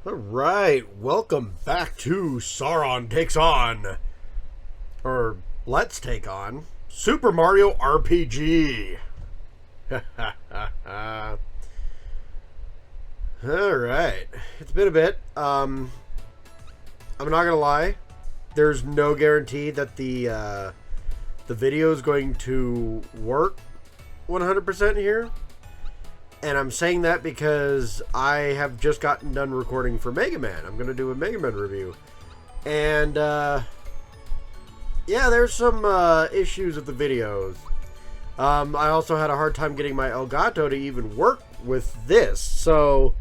Alright, welcome back to Sauron Takes On. Or, let's take on Super Mario RPG. Alright, it's been a bit. I'm not gonna lie, there's no guarantee that the video is going to work 100% here. And I'm saying that because I have just gotten done recording for Mega Man. I'm going to do a Mega Man review. And, yeah, there's some issues with the videos. I also had a hard time getting my Elgato to even work with this. So,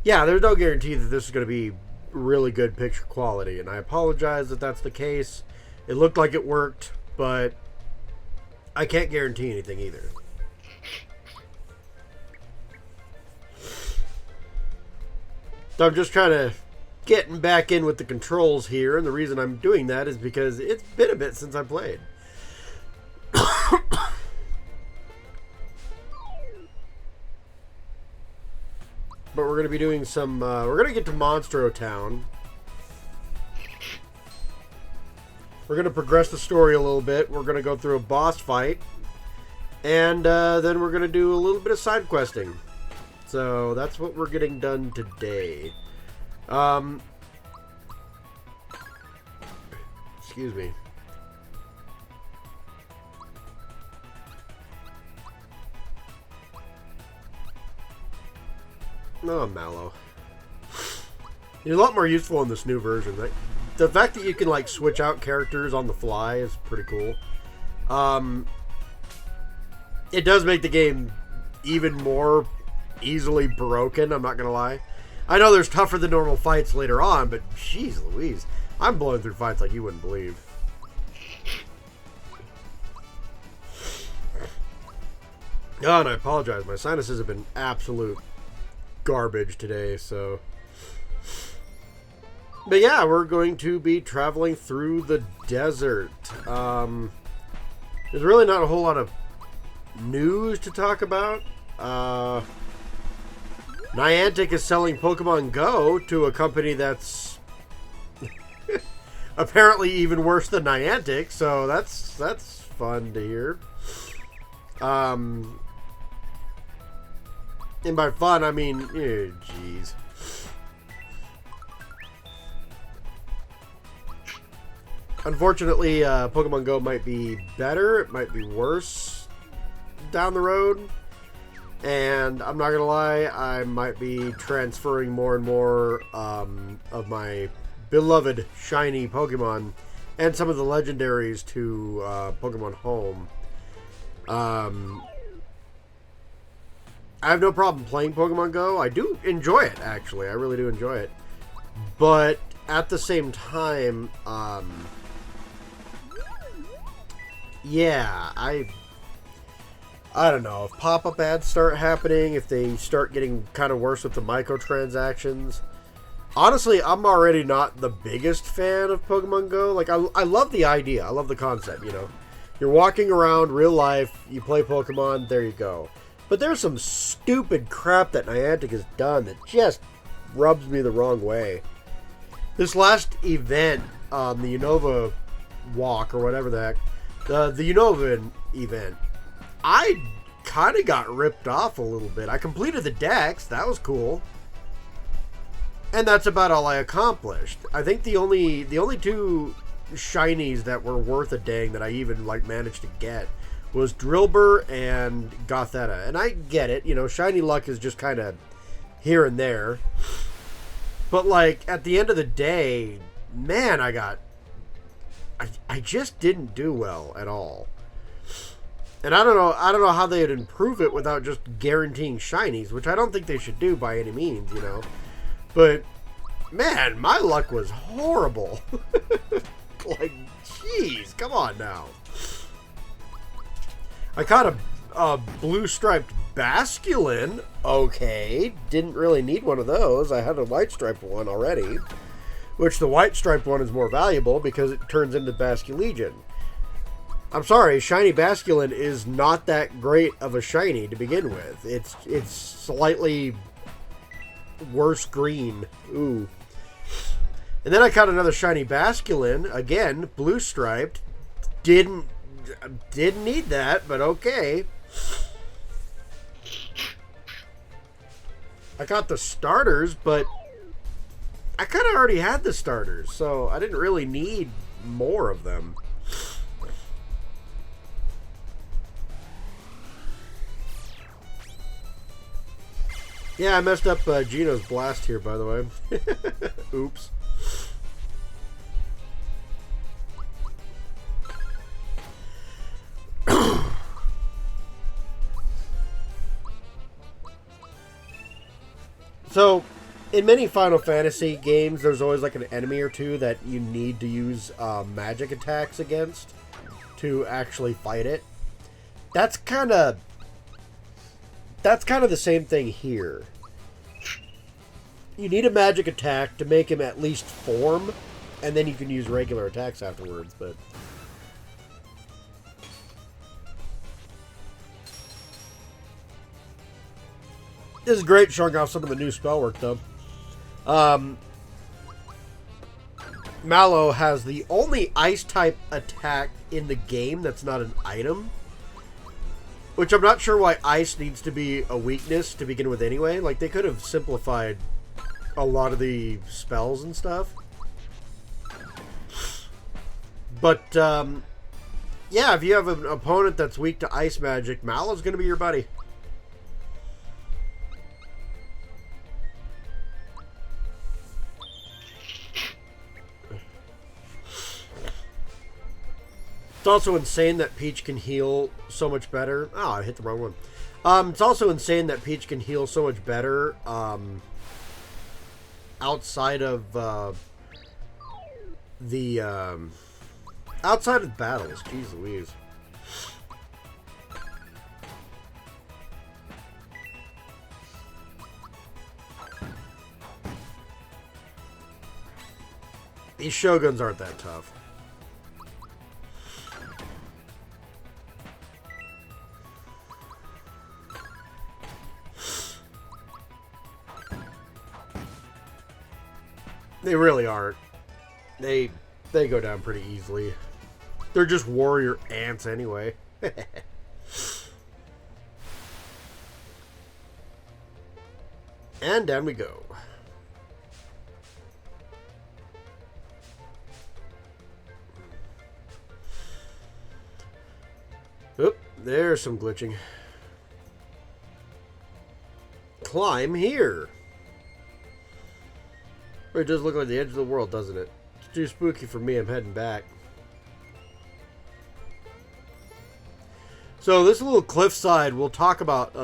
yeah, there's no guarantee that this is going to be really good picture quality. And I apologize that that's the case. It looked like it worked, but I can't guarantee anything either. So I'm just trying to getting back in with the controls here, and the reason I'm doing that is because it's been a bit since I played. But we're going to be doing some, we're going to get to Monstro Town. We're going to progress the story a little bit. We're going to go through a boss fight. And then we're going to do a little bit of side questing. So that's what we're getting done today. Excuse me. Oh, Mallow. You're a lot more useful in this new version. Like, the fact that you can like switch out characters on the fly is pretty cool. It does make the game even more easily broken, I'm not gonna lie. I know there's tougher than normal fights later on, but jeez Louise, I'm blowing through fights like you wouldn't believe. Oh, and I apologize, my sinuses have been absolute garbage today, so. But yeah, we're going to be traveling through the desert. There's really not a whole lot of news to talk about. Niantic is selling Pokemon Go to a company that's apparently even worse than Niantic, so that's fun to hear. And by fun, I mean, jeez. Unfortunately, Pokemon Go might be better, it might be worse down the road. And I'm not gonna lie, I might be transferring more and more of my beloved shiny Pokemon and some of the legendaries to Pokemon Home. I have no problem playing Pokemon Go. I do enjoy it, actually. I really do enjoy it. But at the same time, yeah, I don't know, if pop-up ads start happening, if they start getting kind of worse with the microtransactions. Honestly, I'm already not the biggest fan of Pokemon Go. Like, I love the idea. I love the concept, you know. You're walking around, real life, you play Pokemon, there you go. But there's some stupid crap that Niantic has done that just rubs me the wrong way. This last event, the Unova Walk, or whatever the heck, the Unova event, I kind of got ripped off a little bit. I completed the decks. That was cool. And that's about all I accomplished. I think the only two shinies that were worth a dang that I even like managed to get was Drillbur and Gothetta. And I get it. You know, shiny luck is just kind of here and there. But like at the end of the day, man, I just didn't do well at all. And I don't know how they'd improve it without just guaranteeing shinies, which I don't think they should do by any means, you know. But, man, my luck was horrible. Like, jeez, come on now. I caught a blue-striped Basculin. Okay, didn't really need one of those. I had a white-striped one already. Which the white-striped one is more valuable because it turns into Basculegion. I'm sorry, Shiny Basculin is not that great of a shiny to begin with. It's slightly worse green. Ooh. And then I caught another shiny Basculin. Again, blue striped. Didn't need that, but okay. I got the starters, but I kind of already had the starters, so I didn't really need more of them. Yeah, I messed up Gino's blast here, by the way. Oops. So, in many Final Fantasy games, there's always like an enemy or two that you need to use magic attacks against to actually fight it. That's kind of the same thing here. You need a magic attack to make him at least form, and then you can use regular attacks afterwards, but... This is great showing off some of the new spell work, though. Mallow has the only ice-type attack in the game that's not an item. Which I'm not sure why ice needs to be a weakness to begin with anyway. Like, they could have simplified a lot of the spells and stuff. But, yeah, if you have an opponent that's weak to ice magic, Mallow's going to be your buddy. It's also insane that Peach can heal so much better. Oh, I hit the wrong one. It's also insane that Peach can heal so much better outside of outside of battles. Jeez Louise. These Shoguns aren't that tough. They really aren't. They go down pretty easily. They're just warrior ants anyway. And down we go. Oop, there's some glitching. Climb here. It does look like the edge of the world, doesn't it? It's too spooky for me. I'm heading back. So this little cliffside we'll talk about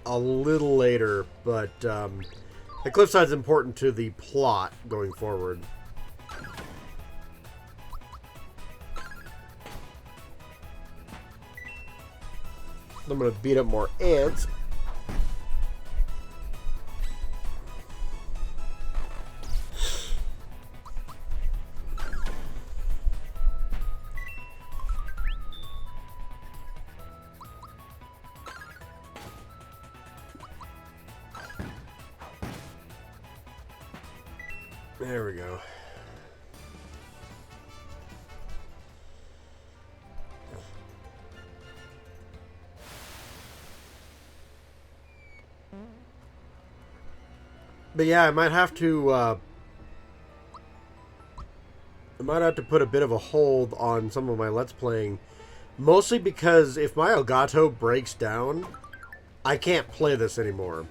a little later, but the cliffside's important to the plot going forward. I'm gonna beat up more ants. There we go. But yeah, I might have to put a bit of a hold on some of my Let's Playing, mostly because if my Elgato breaks down, I can't play this anymore.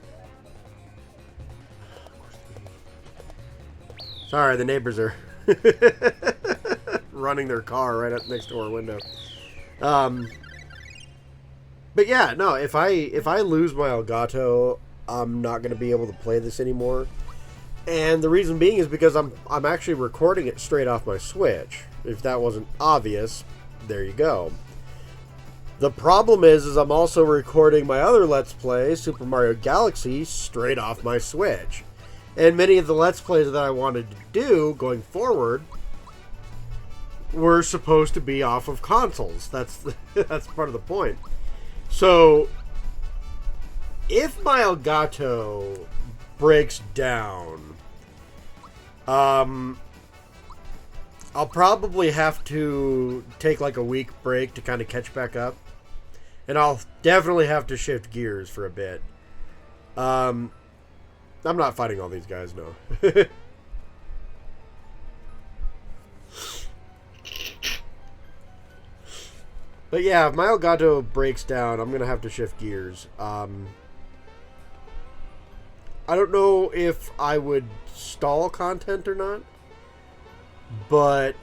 Sorry, the neighbors are running their car right up next to our window. But yeah, no, if I lose my Elgato, I'm not going to be able to play this anymore. And the reason being is because I'm actually recording it straight off my Switch. If that wasn't obvious, there you go. The problem is I'm also recording my other Let's Play, Super Mario Galaxy, straight off my Switch. And many of the Let's Plays that I wanted to do going forward were supposed to be off of consoles. That's part of the point. So, if my Elgato breaks down, I'll probably have to take like a week break to kind of catch back up. And I'll definitely have to shift gears for a bit. I'm not fighting all these guys, no. But yeah, if my Elgato breaks down, I'm going to have to shift gears. I don't know if I would stall content or not. But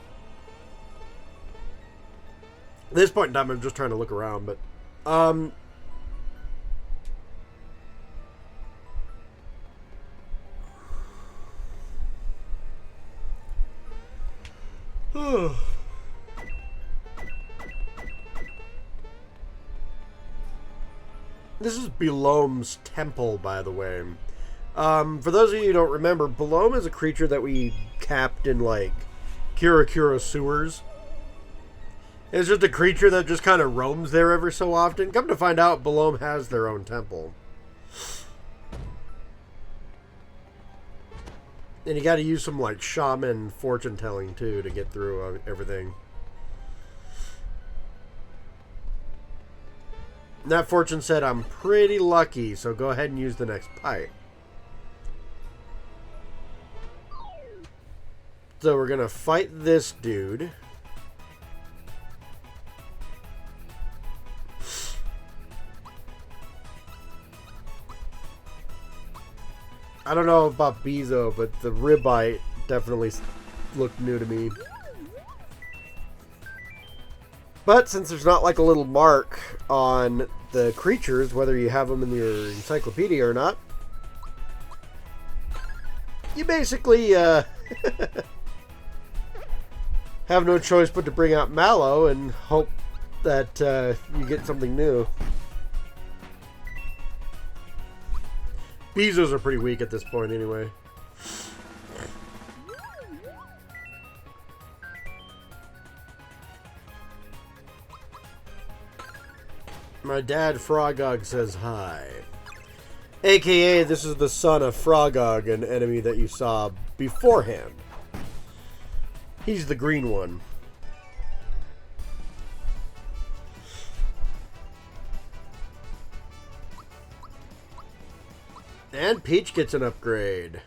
at this point in time, I'm just trying to look around. But, this is Belome's temple, by the way. For those of you who don't remember, Belome is a creature that we capped in, like, Kira sewers. It's just a creature that just kind of roams there every so often. Come to find out, Belome has their own temple. And you got to use some, like, shaman fortune telling, too, to get through everything. And that fortune said, I'm pretty lucky, so go ahead and use the next pipe. So we're going to fight this dude. I don't know about Bezo, but the ribeye definitely looked new to me. But since there's not like a little mark on the creatures, whether you have them in your encyclopedia or not, you basically have no choice but to bring out Mallow and hope that you get something new. Bezos are pretty weak at this point anyway. My dad Frogog says hi. AKA, this is the son of Frogog, an enemy that you saw beforehand. He's the green one. And Peach gets an upgrade.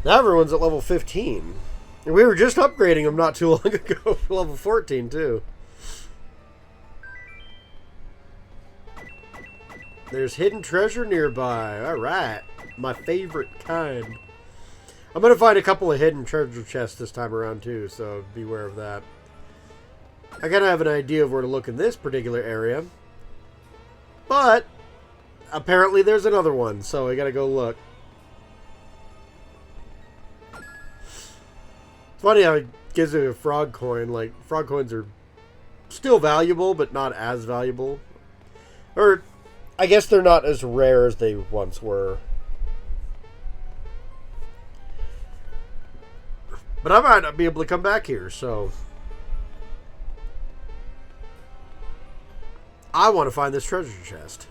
Now everyone's at level 15. And we were just upgrading them not too long ago for level 14 too. There's hidden treasure nearby. Alright. My favorite kind. I'm going to find a couple of hidden treasure chests this time around too, so beware of that. I kind of have an idea of where to look in this particular area. But apparently there's another one, so I got to go look. It's funny how it gives you a frog coin. Like, frog coins are still valuable, but not as valuable. Or, I guess they're not as rare as they once were. But I might not be able to come back here, so I want to find this treasure chest.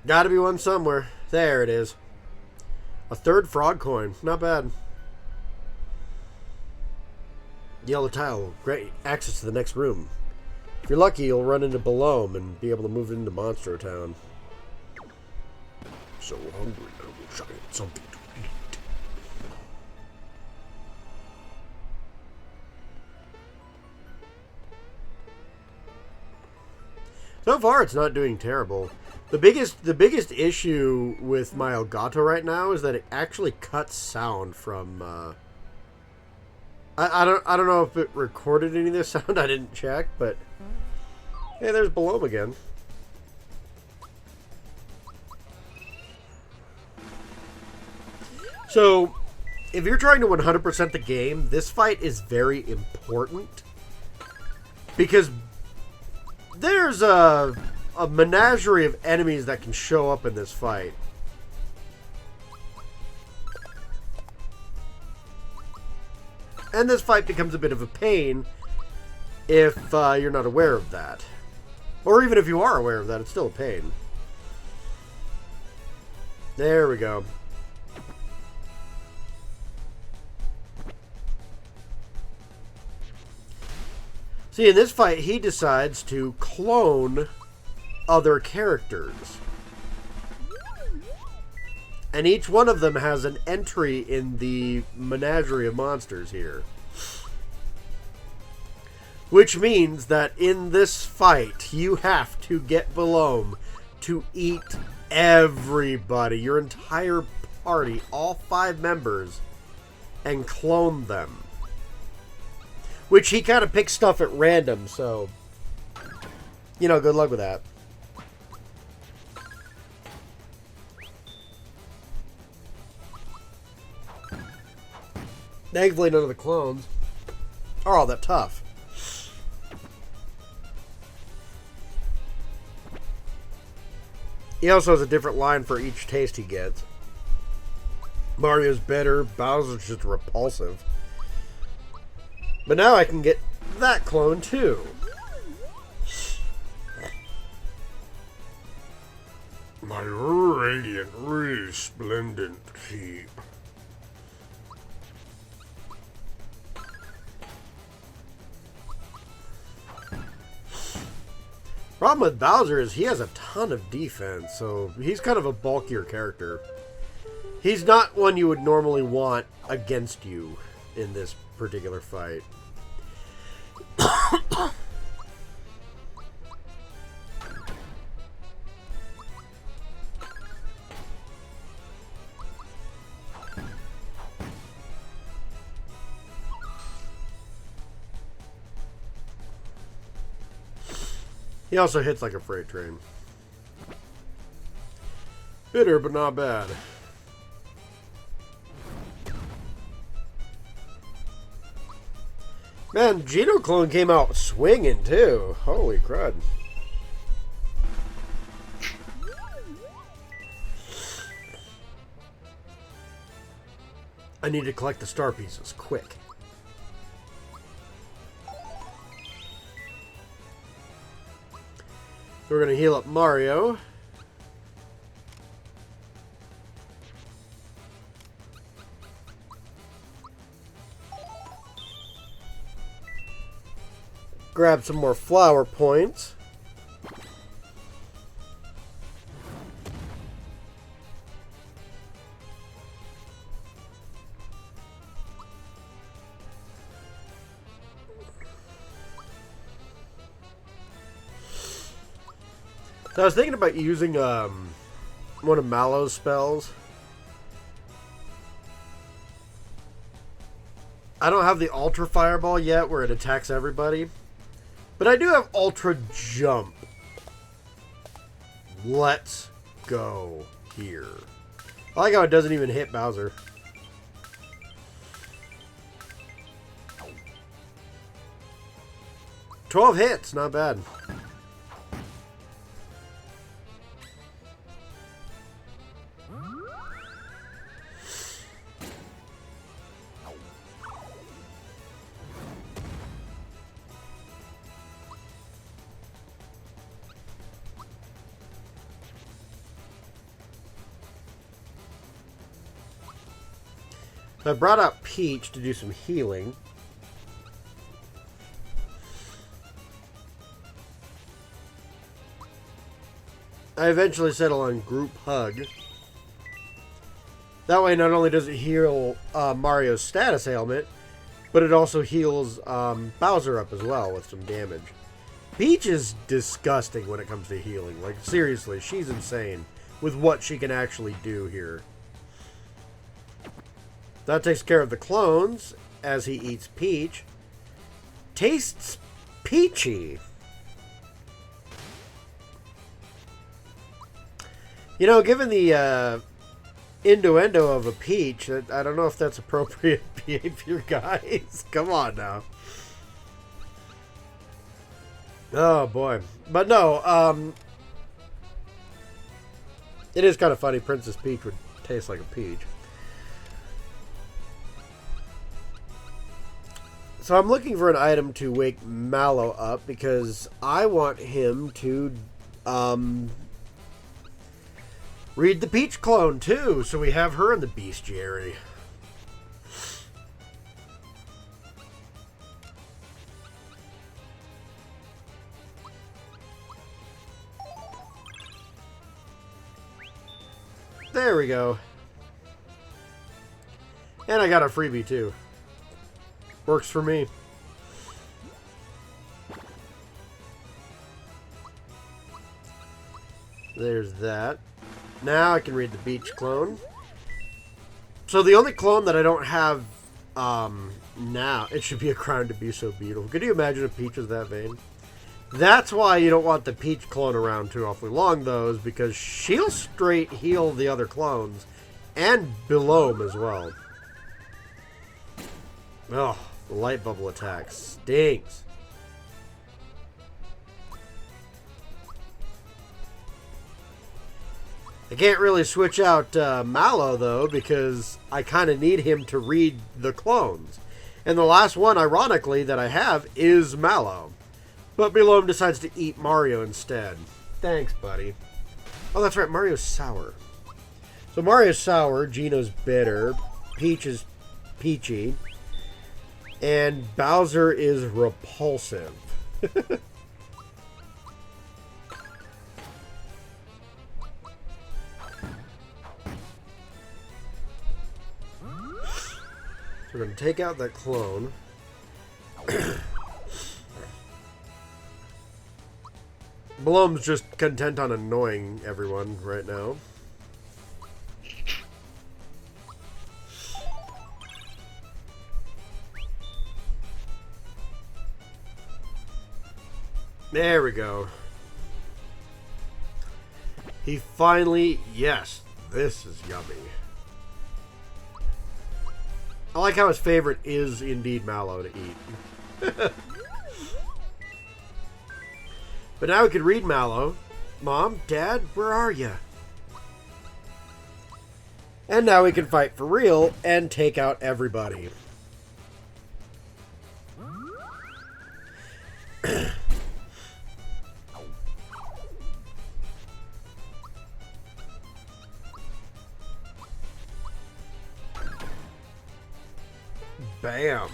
Gotta be one somewhere. There it is. A third frog coin. Not bad. Yellow tile. Great access to the next room. If you're lucky, you'll run into Belome and be able to move into Monstro Town. So hungry, I wish I had something to eat. So far, it's not doing terrible. The biggest issue with my Elgato right now is that it actually cuts sound from. I don't know if it recorded any of this sound. I didn't check, but hey, there's Belome again. So, if you're trying to 100% the game, this fight is very important because there's a a menagerie of enemies that can show up in this fight. And this fight becomes a bit of a pain if you're not aware of that. Or even if you are aware of that, it's still a pain. There we go. See, in this fight, he decides to clone other characters. And each one of them has an entry in the menagerie of monsters here. Which means that in this fight, you have to get Belome to eat everybody, your entire party, all 5 members, and clone them. Which he kind of picks stuff at random, so, you know, good luck with that. Thankfully, none of the clones are all that tough. He also has a different line for each taste he gets. Mario's bitter, Bowser's just repulsive. But now I can get that clone too. My radiant, resplendent keep. Problem with Bowser is he has a ton of defense, so he's kind of a bulkier character. He's not one you would normally want against you in this particular fight. He also hits like a freight train. Bitter, but not bad. Man, Geno Clone came out swinging too. Holy crud. I need to collect the star pieces, quick. We're going to heal up Mario. Grab some more flower points. So I was thinking about using one of Mallow's spells. I don't have the Ultra Fireball yet where it attacks everybody. But I do have Ultra Jump. Let's go here. I like how it doesn't even hit Bowser. $12 hits, not bad. I brought out Peach to do some healing. I eventually settle on Group Hug. That way not only does it heal Mario's status ailment, but it also heals Bowser up as well with some damage. Peach is disgusting when it comes to healing. Like, seriously, she's insane with what she can actually do here. That takes care of the clones as he eats Peach. Tastes peachy. You know, given the innuendo of a peach, I don't know if that's appropriate behavior, guys. Come on now. Oh, boy. But no, It is kind of funny. Princess Peach would taste like a peach. So I'm looking for an item to wake Mallow up because I want him to read the Peach clone too, so we have her in the bestiary. There we go. And I got a freebie too. Works for me. There's that. Now I can read the beach clone. So the only clone that I don't have now, it should be a crown to be so beautiful. Could you imagine if Peach was that vain? That's why you don't want the Peach clone around too awfully long, though, is because she'll straight heal the other clones and Belome as well. Oh, the light bubble attack stinks. I can't really switch out Mallow, though, because I kind of need him to read the clones. And the last one, ironically, that I have is Mallow. But Belome decides to eat Mario instead. Thanks, buddy. Oh, that's right, Mario's sour. So Mario's sour, Gino's bitter, Peach is peachy, and Bowser is repulsive. We're going to take out that clone. Belome's just content on annoying everyone right now. There we go. He finally... Yes, this is yummy. I like how his favorite is indeed Mallow to eat. But now we can read Mallow. Mom, Dad, where are you? And now we can fight for real and take out everybody. Bam.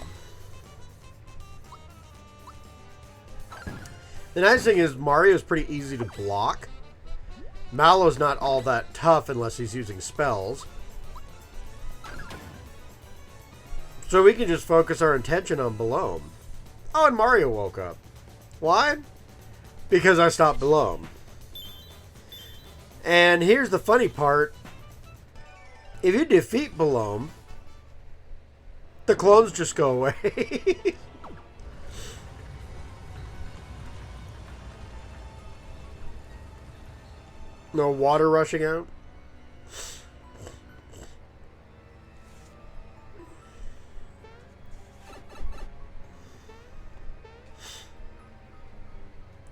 The nice thing is Mario's pretty easy to block. Mallow's not all that tough unless he's using spells. So we can just focus our attention on Belome. Oh, and Mario woke up. Why? Because I stopped Belome. And here's the funny part. If you defeat Belome, the clones just go away. No water rushing out.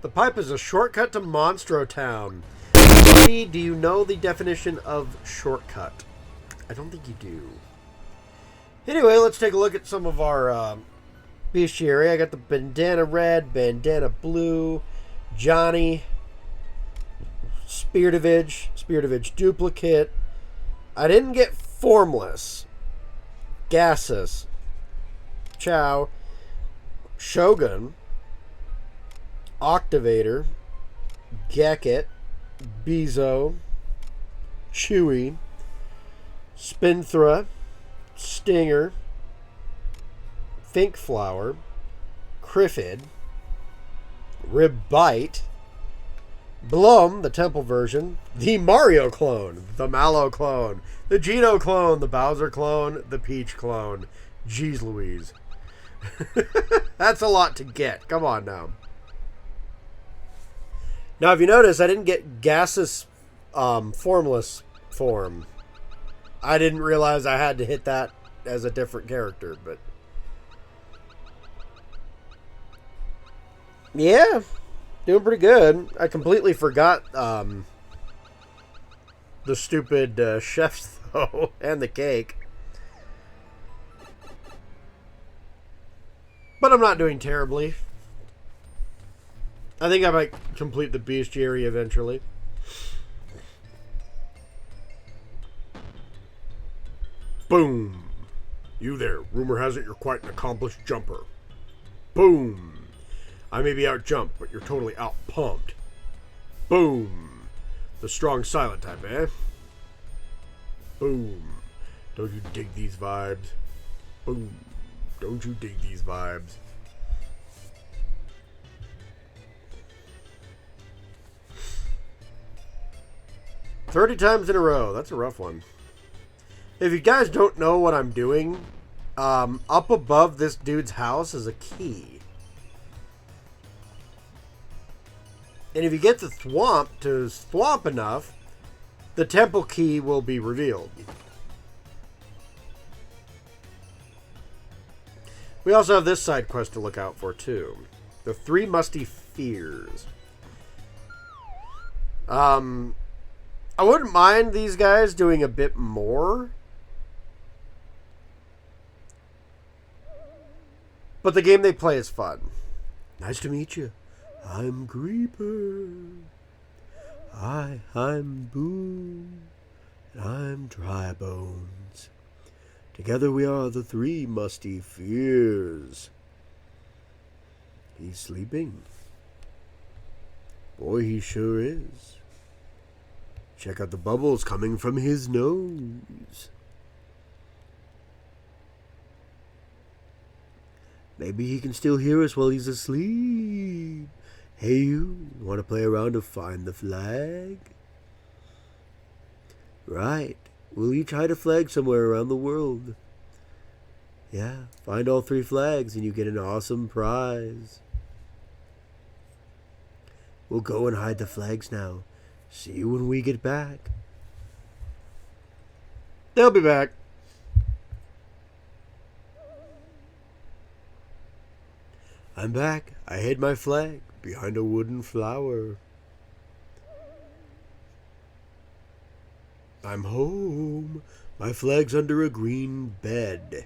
The pipe is a shortcut to Monstro Town. Do you know the definition of shortcut? I don't think you do. Anyway, let's take a look at some of our bestiary. I got the bandana red, bandana blue, Johnny, Spiritavage duplicate. I didn't get formless, gaseous, Chow, Shogun, Octavator, Gekit, Bezo, Chewy, Spinthra, Stinger, Finkflower, Criffid, Ribbite, Blum, the Temple version, the Mario clone, the Mallow clone, the Gino clone, the Bowser clone, the Peach clone. Jeez Louise. That's a lot to get. Come on now. Now, if you notice, I didn't get gaseous formless form. I didn't realize I had to hit that as a different character, but... Yeah, doing pretty good. I completely forgot the stupid chefs, though, and the cake. But I'm not doing terribly. I think I might complete the bestiary eventually. Boom. You there. Rumor has it you're quite an accomplished jumper. Boom. I may be out jumped, but you're totally out pumped. Boom. The strong silent type, eh? Boom. Don't you dig these vibes? Boom. Don't you dig these vibes? "30 times in a row." That's a rough one. If you guys don't know what I'm doing, up above this dude's house is a key. And if you get the thwomp enough, the temple key will be revealed. We also have this side quest to look out for, too. The 3 musty fears. I wouldn't mind these guys doing a bit more. But the game they play is fun. Nice to meet you. I'm Creeper. I'm Boom. And I'm Dry Bones. Together we are the 3 musty fears. He's sleeping. Boy, he sure is. Check out the bubbles coming from his nose. Maybe he can still hear us while he's asleep. Hey, you want to play a round of Find the Flag? Right. We'll each hide a flag somewhere around the world. Yeah, find all 3 flags and you get an awesome prize. We'll go and hide the flags now. See you when we get back. They'll be back. I'm back. I hid my flag behind a wooden flower. I'm home. My flag's under a green bed.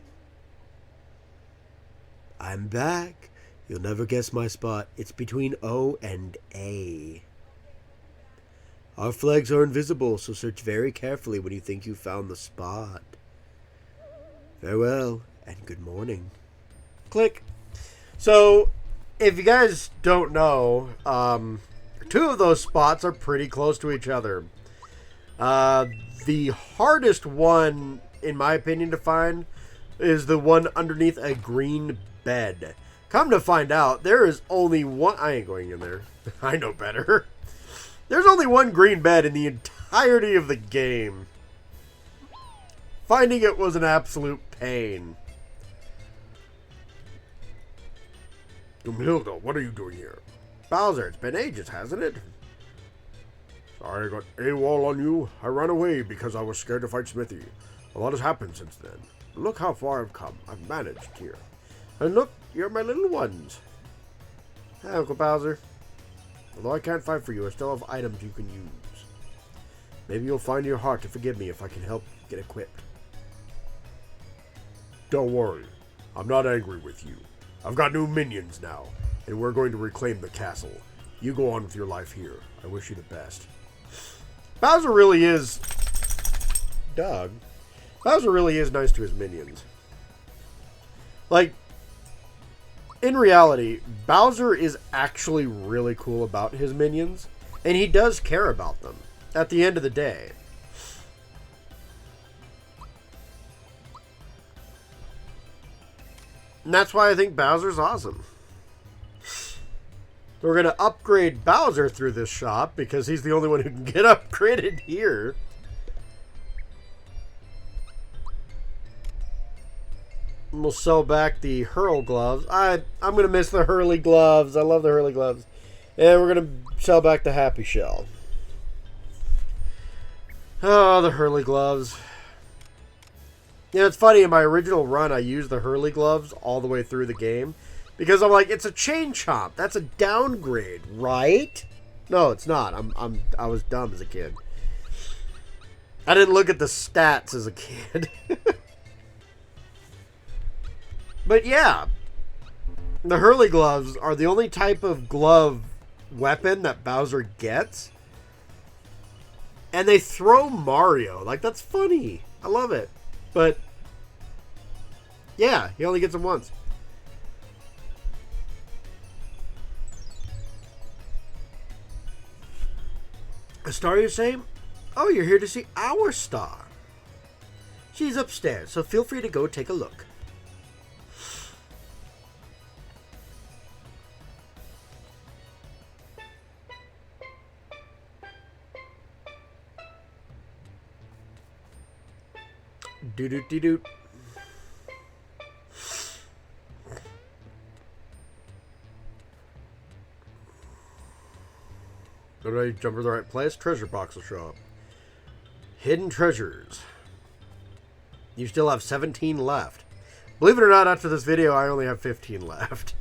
I'm back. You'll never guess my spot. It's between O and A. Our flags are invisible, so search very carefully when you think you've found the spot. Farewell, and good morning. Click. So, if you guys don't know, 2 of those spots are pretty close to each other. The hardest one, in my opinion, to find is the one underneath a green bed. Come to find out, there is only one... I ain't going in there. I know better. There's only one green bed in the entirety of the game. Finding it was an absolute pain. Doomhilda, what are you doing here? Bowser, it's been ages, hasn't it? Sorry I got AWOL on you. I ran away because I was scared to fight Smithy. A lot has happened since then. Look how far I've come. I've managed here. And look, you're my little ones. Hi, Uncle Bowser. Although I can't fight for you, I still have items you can use. Maybe you'll find your heart to forgive me if I can help get equipped. Don't worry. I'm not angry with you. I've got new minions now, and we're going to reclaim the castle. You go on with your life here. I wish you the best. Bowser really is... Doug. Bowser really is nice to his minions. Like, in reality, Bowser is actually really cool about his minions, and he does care about them at the end of the day. And that's why I think Bowser's awesome. So we're going to upgrade Bowser through this shop because he's the only one who can get upgraded here. And we'll sell back the Hurl gloves. I'm going to miss the Hurley gloves. I love the Hurley gloves. And we're going to sell back the Happy Shell. Oh, the Hurley gloves. You know, it's funny, in my original run, I used the Hurley gloves all the way through the game. Because I'm like, it's a chain chomp. That's a downgrade, right? No, it's not. I was dumb as a kid. I didn't look at the stats as a kid. But yeah, the Hurley gloves are the only type of glove weapon that Bowser gets. And they throw Mario. Like, that's funny. I love it. But, yeah, he only gets them once. A star, you say? Oh, you're here to see our star. She's upstairs, so feel free to go take a look. Doo-doo-dee-doo. Did I jump to the right place? Treasure box will show up. Hidden treasures. You still have 17 left. Believe it or not, after this video, I only have 15 left.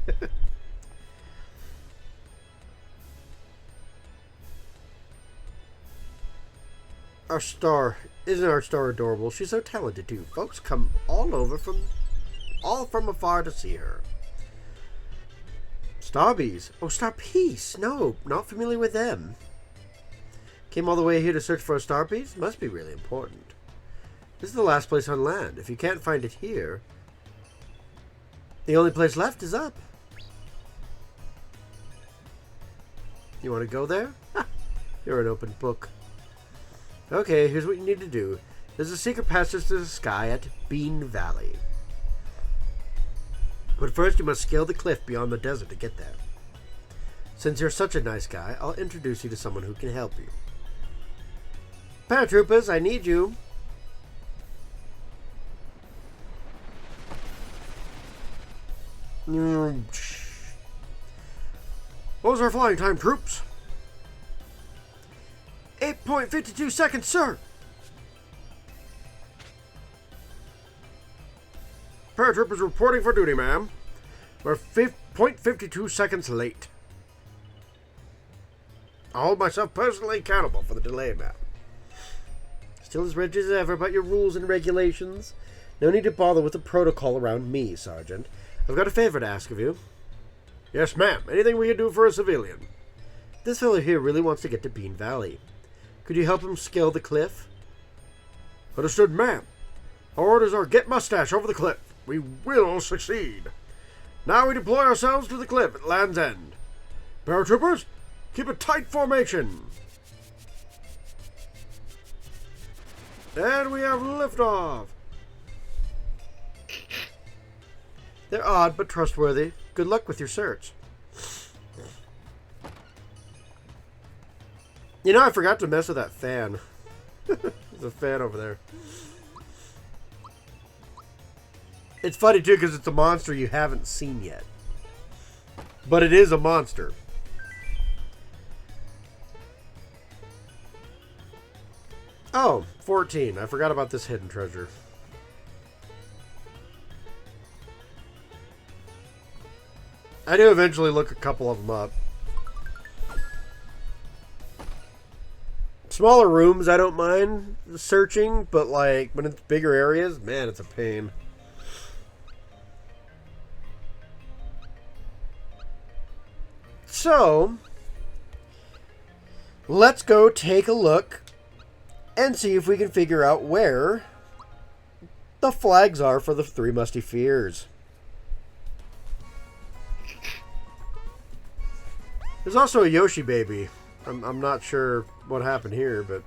Our star. Isn't our star adorable? She's so talented too. Folks come all from afar to see her. Starbees. Oh, Starpiece. No, not familiar with them. Came all the way here to search for a Starpiece? Must be really important. This is the last place on land. If you can't find it here, the only place left is up. You want to go there? You're an open book. Okay, here's what you need to do. There's a secret passage to the sky at Bean Valley. But first you must scale the cliff beyond the desert to get there. Since you're such a nice guy, I'll introduce you to someone who can help you. Paratroopers, I need you. What was our flying time, troops? 8.52 seconds, sir. Paratroopers reporting for duty, ma'am. We're 0.52 seconds late. I'll hold myself personally accountable for the delay, ma'am. Still as rigid as ever about your rules and regulations. No need to bother with the protocol around me, Sergeant. I've got a favor to ask of you. Yes, ma'am. Anything we can do for a civilian. This fellow here really wants to get to Bean Valley. Could you help him scale the cliff? Understood, ma'am. Our orders are get mustache over the cliff. We will succeed. Now we deploy ourselves to the cliff at Land's End. Paratroopers, keep a tight formation. And we have liftoff. They're odd but trustworthy. Good luck with your search. You know, I forgot to mess with that fan. There's a fan over there. It's funny, too, because it's a monster you haven't seen yet. But it is a monster. Oh, 14. I forgot about this hidden treasure. I do eventually look a couple of them up. Smaller rooms, I don't mind searching, but like when it's bigger areas, man, it's a pain. So, let's go take a look and see if we can figure out where the flags are for the Three Musketeers. There's also a Yoshi baby. I'm not sure what happened here, but...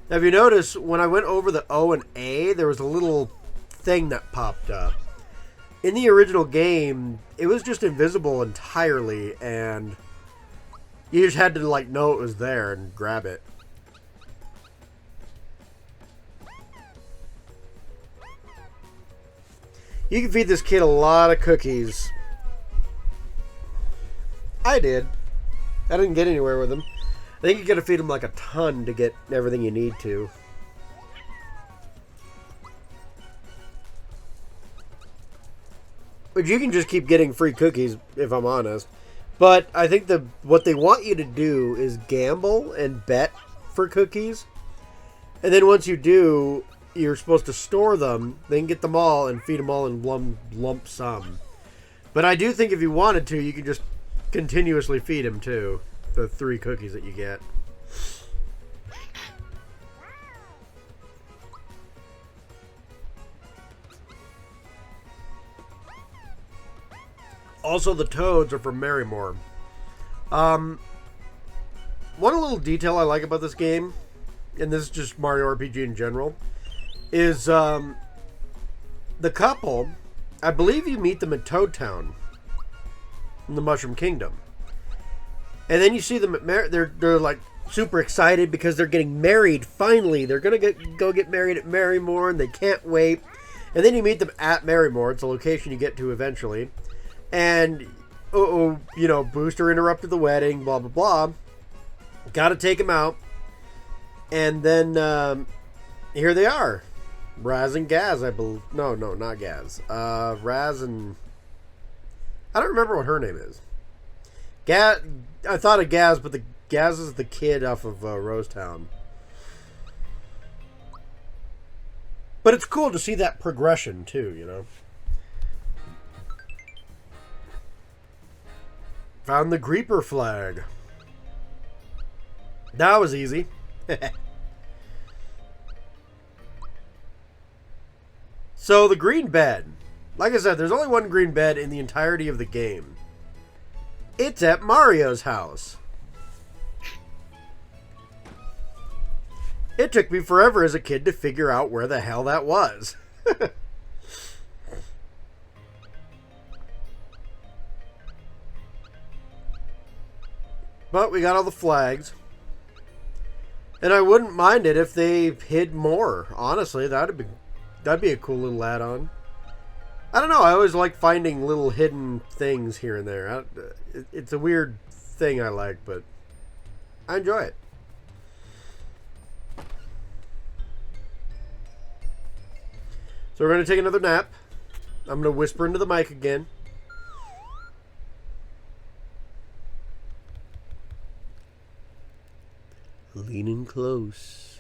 Have you noticed, when I went over the O and A, there was a little thing that popped up. In the original game, it was just invisible entirely, and you just had to, like, know it was there and grab it. You can feed this kid a lot of cookies. I did. I didn't get anywhere with him. I think you gotta feed him like a ton to get everything you need to. But you can just keep getting free cookies, if I'm honest. But I think what they want you to do is gamble and bet for cookies. And then once you do, you're supposed to store them, then get them all and feed them all in lump sum. But I do think if you wanted to, you could just continuously feed him too. The 3 cookies that you get. Also, the toads are from Marrymore. One little detail I like about this game, and this is just Mario RPG in general, is the couple. I believe you meet them in Toad Town, in the Mushroom Kingdom, and then you see them at they're like super excited because they're getting married finally. They're gonna go get married at Marrymore, and they can't wait. And then you meet them at Marrymore. It's a location you get to eventually. And, Booster interrupted the wedding, blah, blah, blah. Gotta take him out. And then, here they are. Raz and Gaz, I believe. No, not Gaz. Raz and... I don't remember what her name is. I thought of Gaz, but Gaz is the kid off of Rosetown. But it's cool to see that progression, too, Found the Creeper flag. That was easy. So, the green bed. Like I said, there's only one green bed in the entirety of the game. It's at Mario's house. It took me forever as a kid to figure out where the hell that was. But we got all the flags. And I wouldn't mind it if they hid more. Honestly, that'd be a cool little add-on. I don't know. I always like finding little hidden things here and there. It's a weird thing I like, but I enjoy it. So we're going to take another nap. I'm going to whisper into the mic again. Leaning close.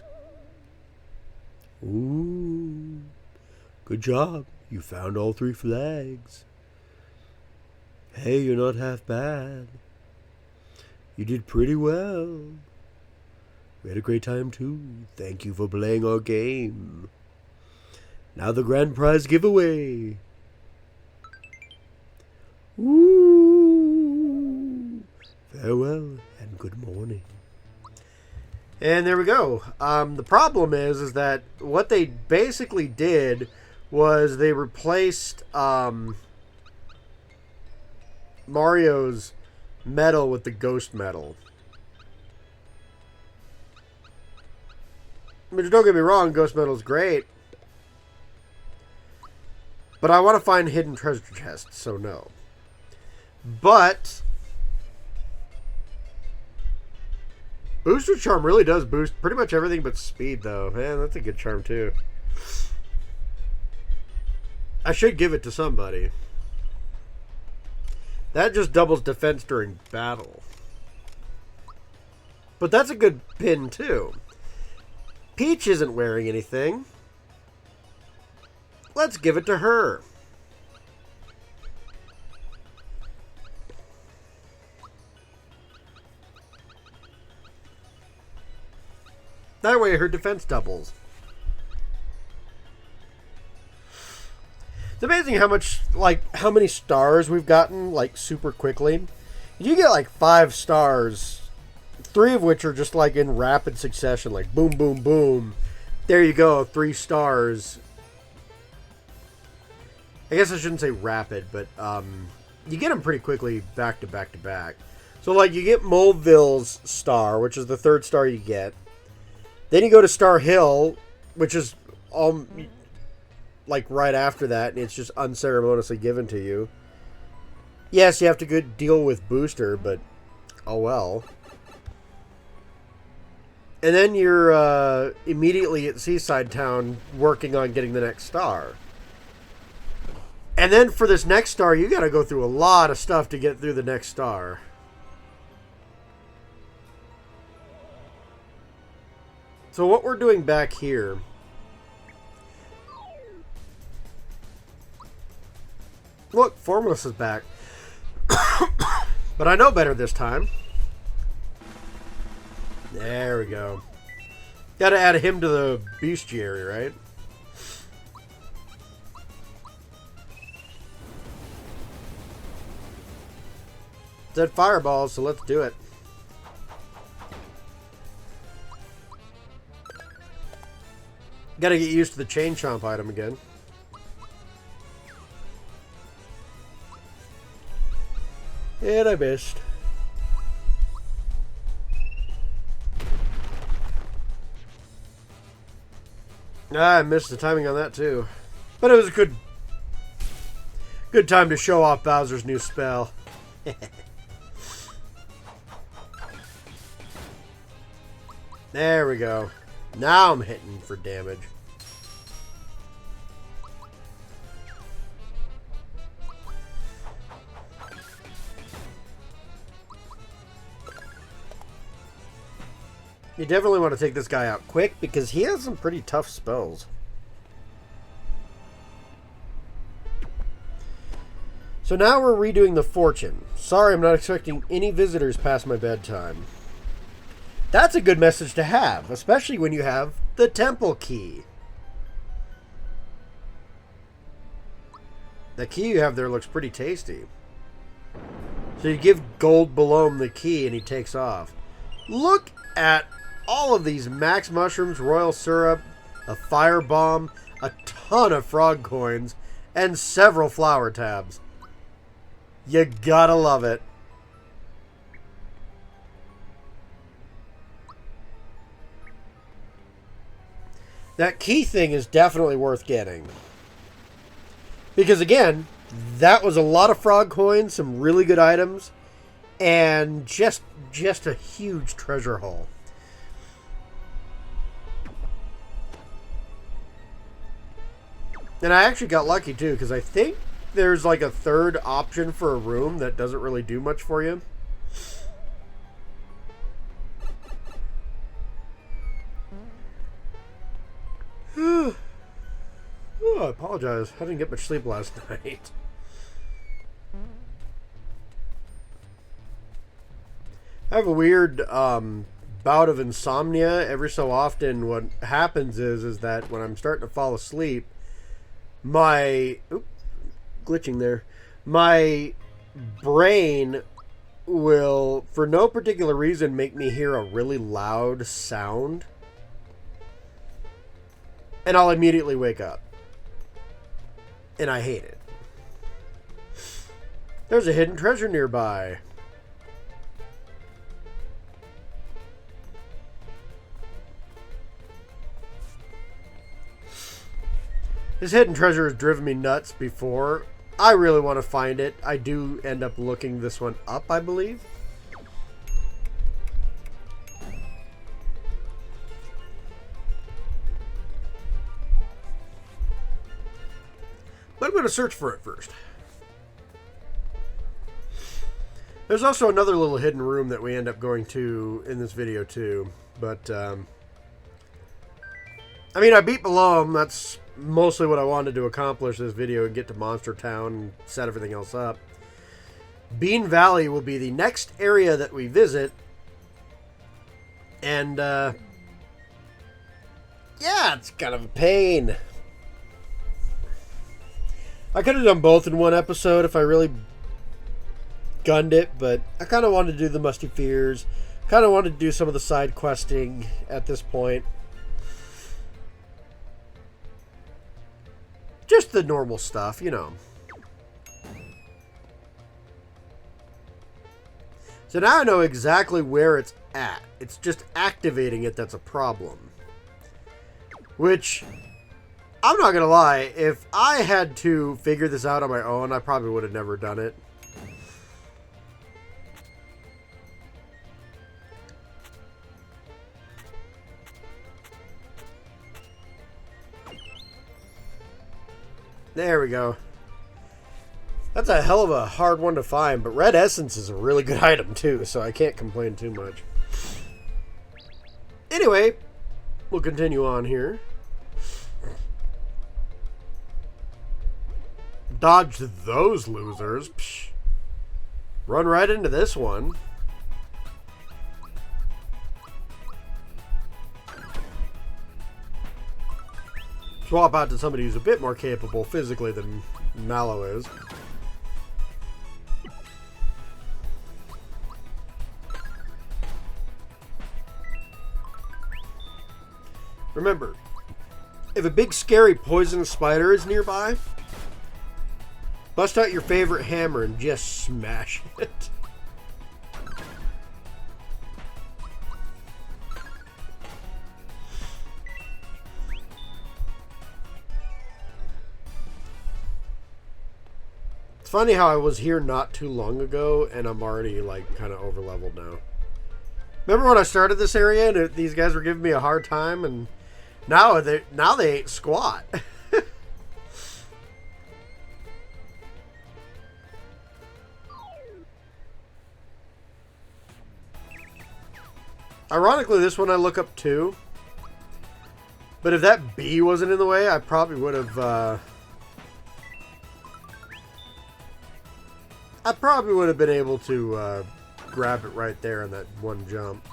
Ooh. Good job. You found all 3 flags. Hey, you're not half bad. You did pretty well. We had a great time too. Thank you for playing our game. Now the grand prize giveaway. Ooh. Farewell and good morning. And there we go. The problem is that what they basically did was they replaced Mario's medal with the ghost medal. But don't get me wrong, ghost medal's great. But I want to find hidden treasure chests, so no. But Booster Charm really does boost pretty much everything but speed, though. Man, that's a good charm, too. I should give it to somebody. That just doubles defense during battle. But that's a good pin, too. Peach isn't wearing anything. Let's give it to her. That way her defense doubles. It's amazing how many stars we've gotten, super quickly. You get 5 stars, 3 of which are just in rapid succession, boom, boom, boom. There you go, 3 stars. I guess I shouldn't say rapid, but you get them pretty quickly back to back to back. So you get Moleville's star, which is the 3rd star you get. Then you go to Star Hill, which is right after that, and it's just unceremoniously given to you. Yes, you have to deal with Booster, but oh well. And then you're immediately at Seaside Town working on getting the next star. And then for this next star, you got to go through a lot of stuff to get through the next star. So what we're doing back here... Look, Formless is back. But I know better this time. There we go. Gotta add him to the bestiary, right? Said fireballs, so let's do it. Gotta get used to the chain chomp item again. And I missed. Ah, I missed the timing on that too. But it was a good time to show off Bowser's new spell. There we go. Now I'm hitting for damage. You definitely want to take this guy out quick because he has some pretty tough spells. So now we're redoing the fortune. Sorry, I'm not expecting any visitors past my bedtime. That's a good message to have, especially when you have the temple key. The key you have there looks pretty tasty. So you give Gold Belome the key and he takes off. Look at all of these max mushrooms, royal syrup, a fire bomb, a ton of frog coins, and several flower tabs. You gotta love it. That key thing is definitely worth getting. Because again, that was a lot of frog coins, some really good items, and just a huge treasure haul. And I actually got lucky too, because I think there's like a third option for a room that doesn't really do much for you. Oh, I apologize. I didn't get much sleep last night. I have a weird bout of insomnia. Every so often what happens is that when I'm starting to fall asleep, my... Oops, glitching there. My brain will, for no particular reason, make me hear a really loud sound. And I'll immediately wake up. And I hate it. There's a hidden treasure nearby. This hidden treasure has driven me nuts before. I really want to find it. I do end up looking this one up, I believe. But I'm going to search for it first. There's also another little hidden room that we end up going to in this video too. But, I mean, I beat Belome. That's mostly what I wanted to accomplish this video and get to Monstro Town and set everything else up. Bean Valley will be the next area that we visit. And, yeah, it's kind of a pain. I could have done both in one episode if I really gunned it, but I kind of wanted to do the Musty Fears. Kind of wanted to do some of the side questing at this point. Just the normal stuff, you know. So now I know exactly where it's at. It's just activating it that's a problem. Which, I'm not gonna lie, if I had to figure this out on my own, I probably would have never done it. There we go. That's a hell of a hard one to find, but red essence is a really good item too, so I can't complain too much. Anyway, we'll continue on here. Dodge those losers. Psh. Run right into this one. Swap out to somebody who's a bit more capable physically than Mallow is. Remember, if a big scary poisonous spider is nearby, bust out your favorite hammer and just smash it. It's funny how I was here not too long ago and I'm already like kind of over leveled now. Remember when I started this area and these guys were giving me a hard time, and now they ain't squat. Ironically, this one I look up too. But if that bee wasn't in the way, I probably would have. I probably would have been able to grab it right there in that one jump.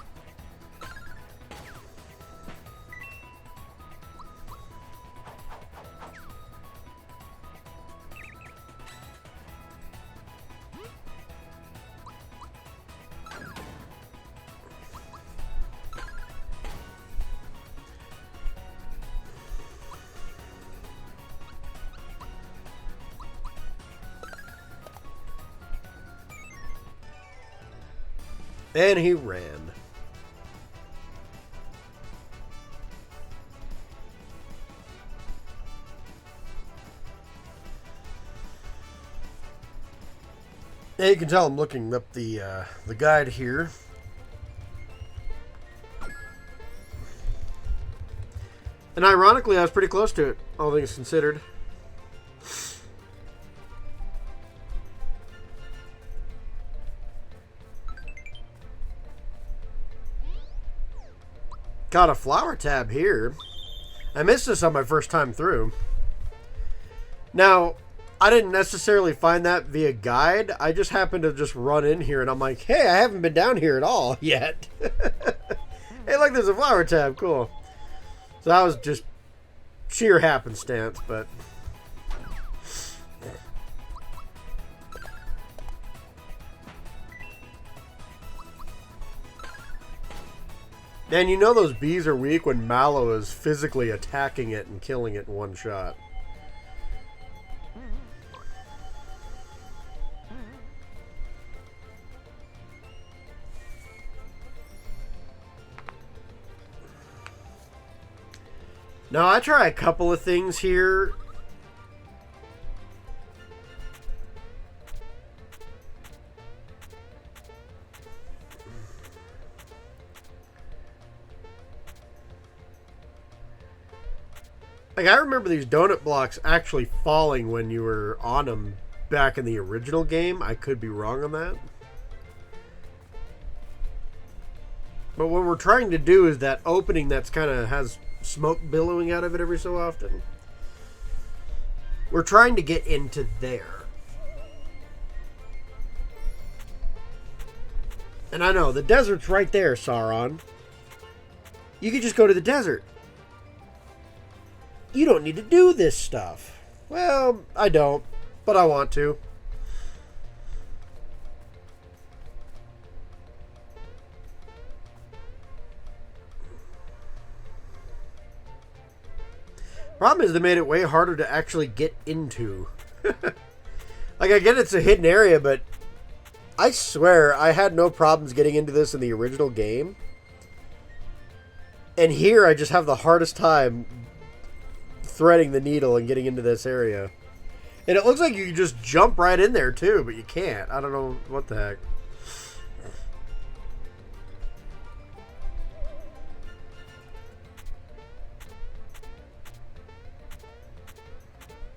And he ran. Yeah, you can tell I'm looking up the guide here. And ironically, I was pretty close to it, all things considered. Got a flower tab here. I missed this on my first time through. Now, I didn't necessarily find that via guide. I just happened to just run in here and I'm like, hey, I haven't been down here at all yet. Hey, look, there's a flower tab. Cool. So that was just sheer happenstance, but... And you know those bees are weak when Mallow is physically attacking it and killing it in one shot. Now I try a couple of things here. Like, I remember these donut blocks actually falling when you were on them back in the original game. I could be wrong on that. But what we're trying to do is that opening that's kind of has smoke billowing out of it every so often. We're trying to get into there. And I know, the desert's right there, Sauron. You could just go to the desert. You don't need to do this stuff. Well, I don't, but I want to. Problem is they made it way harder to actually get into. Like, I get it's a hidden area, but I swear I had no problems getting into this in the original game. And here I just have the hardest time threading the needle and getting into this area. And it looks like you can just jump right in there too, but you can't. I don't know what the heck.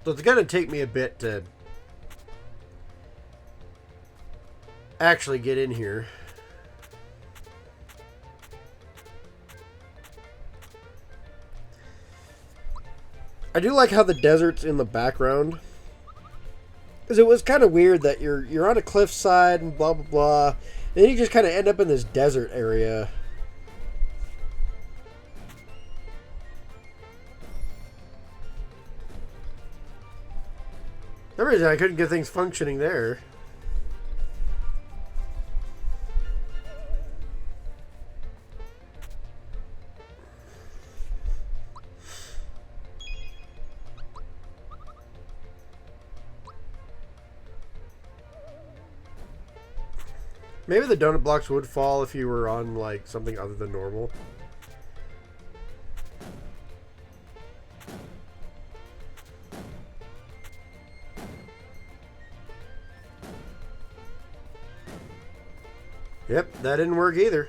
So it's going to take me a bit to actually get in here. I do like how the desert's in the background. Because it was kind of weird that you're on a cliffside and blah, blah, blah. And then you just kind of end up in this desert area. For some reason I couldn't get things functioning there. Maybe the donut blocks would fall if you were on, like, something other than normal. Yep, that didn't work either.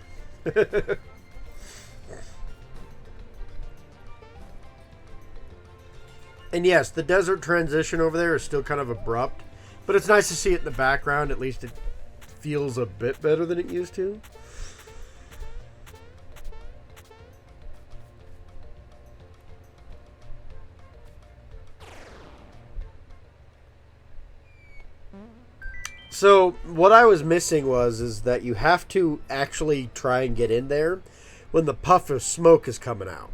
And yes, the desert transition over there is still kind of abrupt, but it's nice to see it in the background. At least it feels a bit better than it used to. So what I was missing is that you have to actually try and get in there when the puff of smoke is coming out.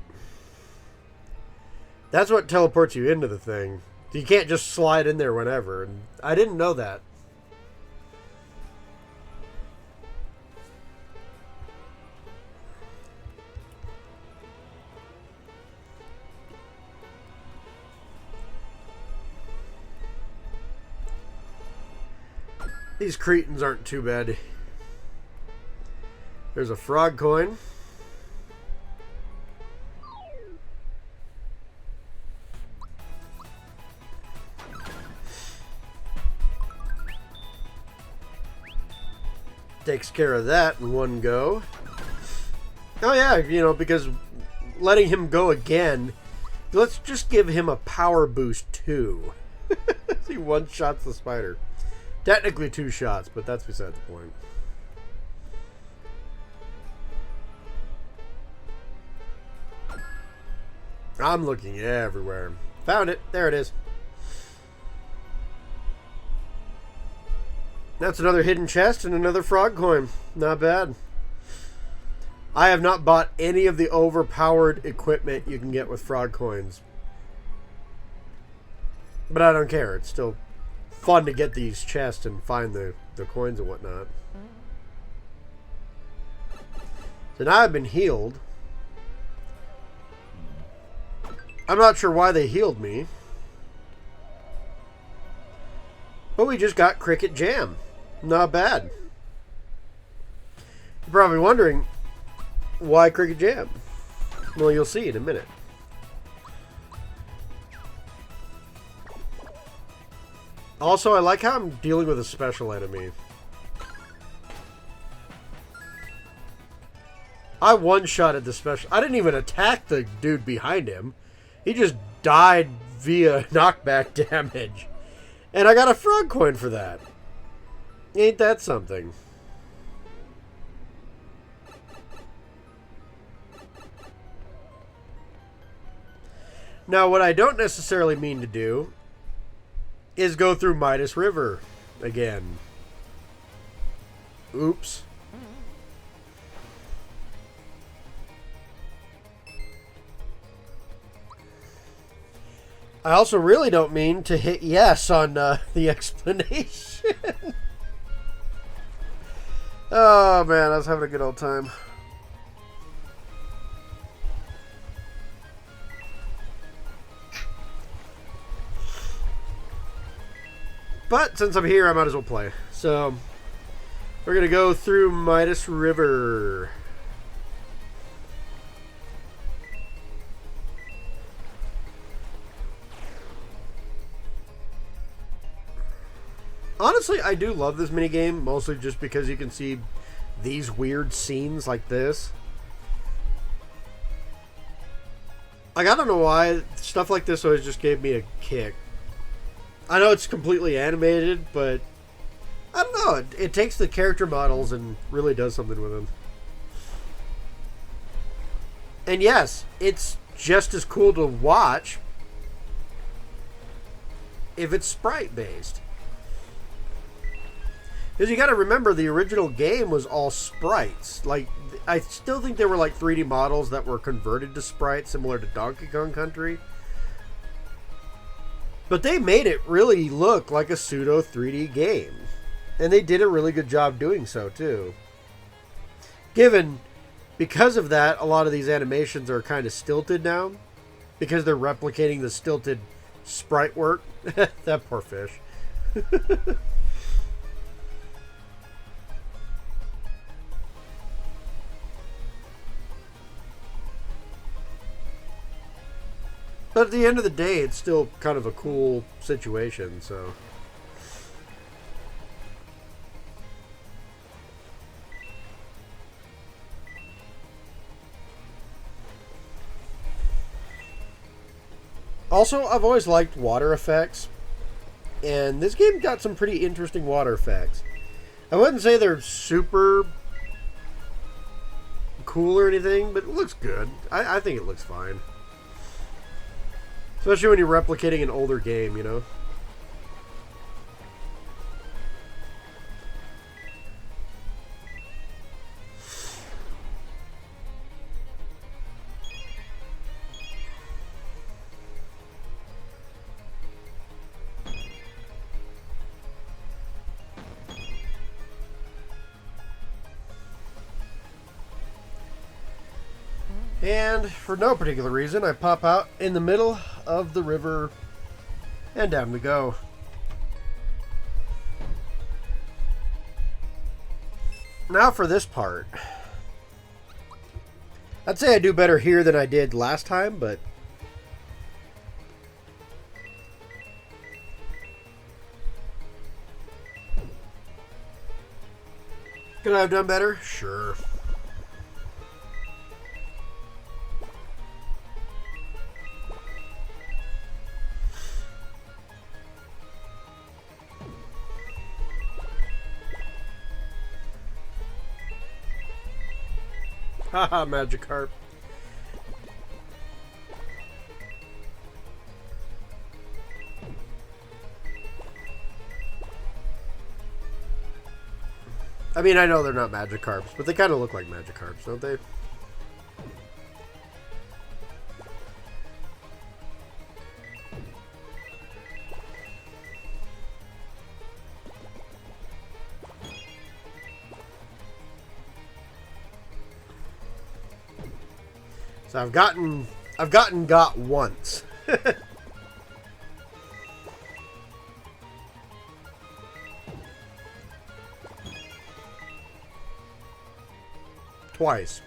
That's what teleports you into the thing. You can't just slide in there whenever, and I didn't know that. These cretins aren't too bad. There's a frog coin. Takes care of that in one go. Oh yeah, you know, because letting him go again, let's just give him a power boost too. He one-shots the spider. Technically 2 shots, but that's beside the point. I'm looking everywhere. Found it. There it is. That's another hidden chest and another frog coin. Not bad. I have not bought any of the overpowered equipment you can get with frog coins. But I don't care. It's still fun to get these chests and find the coins and whatnot. So now I've been healed. I'm not sure why they healed me. But we just got Cricket Jam. Not bad. You're probably wondering, why Cricket Jam? Well, you'll see in a minute. Also, I like how I'm dealing with a special enemy. I one-shotted the special. I didn't even attack the dude behind him. He just died via knockback damage. And I got a frog coin for that. Ain't that something? Now, what I don't necessarily mean to do is go through Midas River again. Oops. I also really don't mean to hit yes on the explanation. Oh man, I was having a good old time. But since I'm here, I might as well play. So, we're going to go through Midas River. Honestly, I do love this minigame, mostly just because you can see these weird scenes like this. Like, I don't know why, stuff like this always just gave me a kick. I know it's completely animated, but I don't know. It takes the character models and really does something with them. And yes, it's just as cool to watch if it's sprite based. Because you got to remember, the original game was all sprites. Like, I still think there were like 3D models that were converted to sprites, similar to Donkey Kong Country. But they made it really look like a pseudo 3D game. And they did a really good job doing so, too. Because of that, a lot of these animations are kind of stilted now. Because they're replicating the stilted sprite work. That poor fish. But at the end of the day, it's still kind of a cool situation, so... Also, I've always liked water effects, and this game got some pretty interesting water effects. I wouldn't say they're super cool or anything, but it looks good. I think it looks fine. Especially when you're replicating an older game, you know? And for no particular reason, I pop out in the middle of the river, and down we go. Now for this part. I'd say I do better here than I did last time, but... could I have done better? Sure. Haha, Magikarp. I mean, I know they're not Magikarps, but they kind of look like Magikarps, don't they? So I've gotten got once. Twice.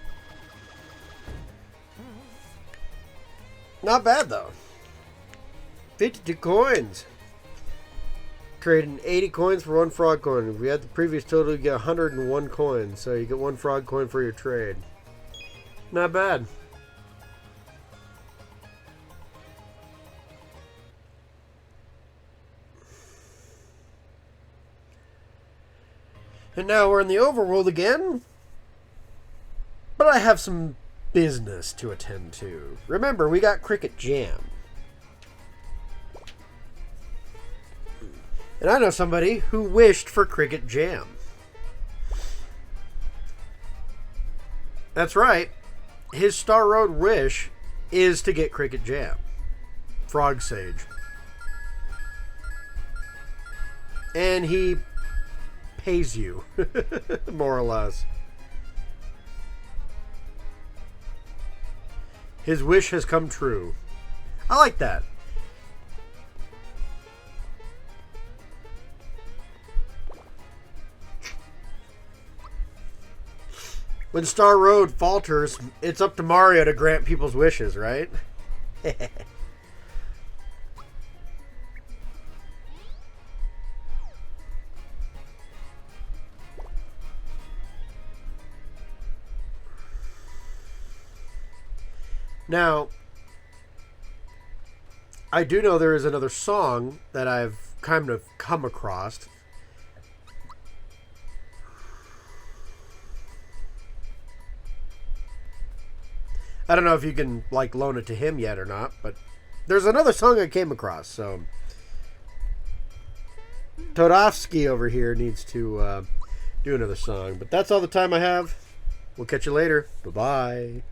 Not bad though. 52 coins. Trading 80 coins for one frog coin. If we had the previous total, you get 101 coins. So you get one frog coin for your trade. Not bad. And now we're in the overworld again. But I have some business to attend to. Remember, we got Cricket Jam. And I know somebody who wished for Cricket Jam. That's right. His Star Road wish is to get Cricket Jam. Frog Sage. And he pays you, more or less. His wish has come true. I like that. When Star Road falters, it's up to Mario to grant people's wishes, right? Now, I do know there is another song that I've kind of come across. I don't know if you can like loan it to him yet or not, but there's another song I came across. So Todovsky over here needs to do another song. But that's all the time I have. We'll catch you later. Bye-bye.